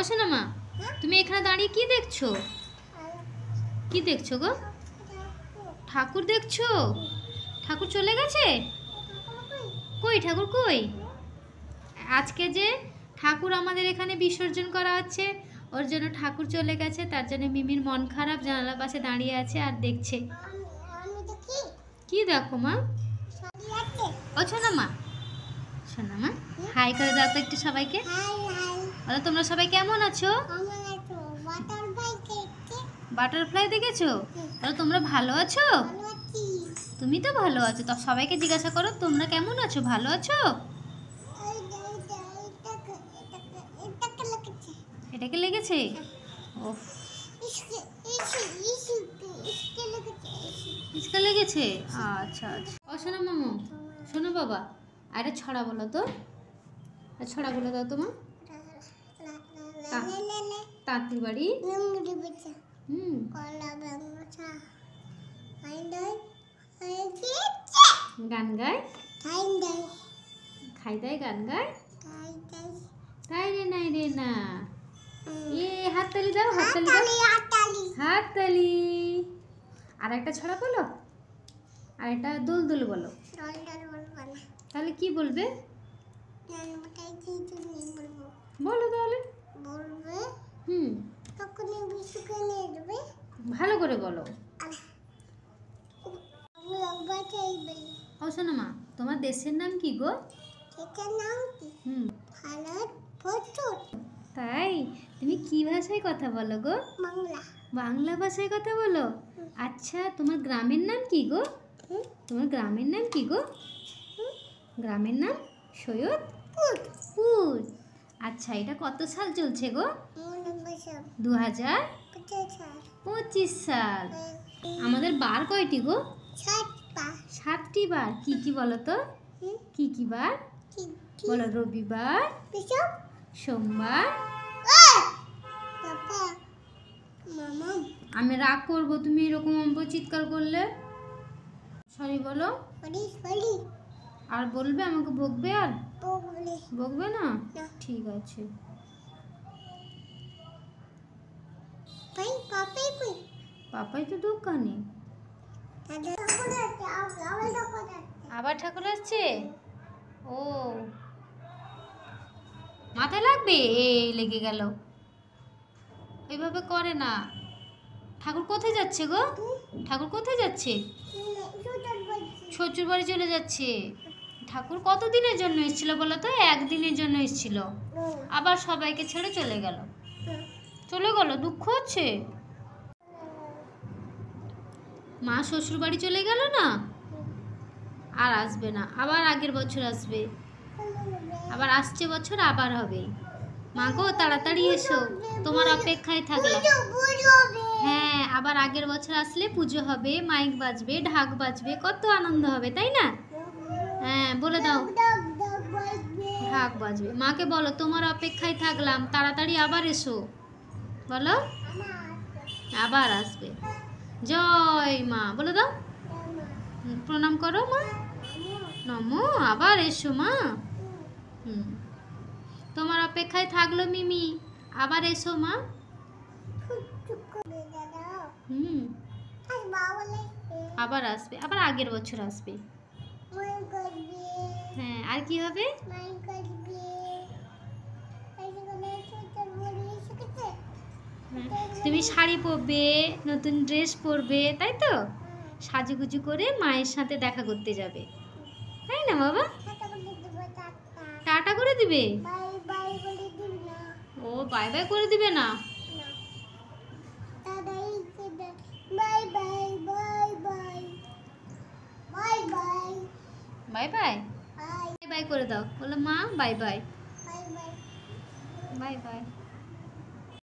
শোনা মা, তুমি এখানে দাঁড়িয়ে কি দেখছো? কি দেখছো গো? ঠাকুর দেখছো? ঠাকুর চলে গেছে? কই ঠাকুর কই? আজকে যে ঠাকুর আমাদের এখানে বিসর্জন করা হচ্ছে, ওর জন্য ঠাকুর চলে গেছে, তার জন্য মিমির মন খারাপ, জানালার পাশে দাঁড়িয়ে আছে আর দেখছে। কি দেখো মা? ও শোনা মা, শোনা মা, হাই করে দাও তো একটু সবাইকে। বলো তোমরা সবাই কেমন আছো? বাটারফ্লাই দেখেছো? তাহলে তোমরা ভালো আছো? তুমি তো ভালো আছো, তো সবাইকে জিজ্ঞাসা করো তোমরা কেমন আছো, ভালো আছো? এটাকে লেগেছে? ওফ, ইসকা লেগেছে? আচ্ছা আচ্ছা। ও শোনো মামু, শোনো বাবা, আরে ছড়া বলো তো, ছড়া বলে দাও তোমার। তাঁতির বাড়ি গান গায়, খাই দেয় গান গায়, তাই রে নাই রে না। হাততালি দাও, হাততালি দাও, হাততালি। আর একটা ছড়া বলো, আর একটা দুলদুল বলো। তাহলে কি বলবে? বলো তাহলে। ভালো করে বলো। ও শোনো মা, তোমার দেশের নাম কি গো? তাই? তুমি কি ভাষায় কথা বলো গো? বাংলা ভাষায় কথা বলো? আচ্ছা, তোমার গ্রামের নাম কি গো? তোমার গ্রামের নাম কি গো? গ্রামের নাম সৈয়দপুর। আচ্ছা, এটা কত সাল চলছে গো? 2025 সাল। আমাদের বার কয়টি গো? 7টি বার। কি কি বলো তো? কি কি বার বলো? রবিবার, সোমবার। আমি রাগ করবো তুমি এরকম চিৎকার করলে। সরি বলো। আর বলবে আমাকে বকবে? আর বকবে না? ঠিক আছে। পাপাই তো দোকানে। আবার ঠাকুর আসছে? ও, মাথায় লাগবে? এই লেগে গেল। এইভাবে করে না। ঠাকুর কোথায় যাচ্ছে গো? ঠাকুর কোথায় যাচ্ছে? শ্বশুর বাড়ি চলে যাচ্ছে। ঠাকুর কতদিনের জন্য এসেছিল বলো তো? একদিনের জন্য এসেছিল, আবার সবাইকে ছেড়ে চলে গেল। দুঃখ হচ্ছে? মা শ্বশুর বাড়ি চলে গেল না, আর আসবে না। আবার আগের বছর আসবে, আবার আসছে বছর আবার হবে। মা গো তাড়াতাড়ি এসো, তোমার অপেক্ষায় থাকলাম। হ্যাঁ, আবার আগের বছর আসলে পুজো হবে, মাইক বাজবে, ঢাক বাজবে, কত আনন্দ হবে, তাই না? হ্যাঁ, বলে দাও। ঢাক বাজবে। মাকে বলো তোমার অপেক্ষায় থাকলাম, তাড়াতাড়ি আবার এসো। বলো আবার আসবে। জয় মা বলে দাও। প্রণাম করো মা। নমো। আবার এসো মা। তোমার অপেক্ষায় থাকলো মিমি, আবার এসো মা। আবার আসবে, আবার আগের বছর আসবে। হ্যাঁ, আর কি হবে? তুমি শাড়ি পরবে, নতুন ড্রেস পরবে, তাই তো? সাজুগুজু করে মায়ের সাথে দেখা করতে যাবে, তাই না বাবা? টাটা করে দিবে? ও, বাই বাই করে দিবে না? বাই বাই বাই করে দাও। বলো মা বাই বাই। Bye bye.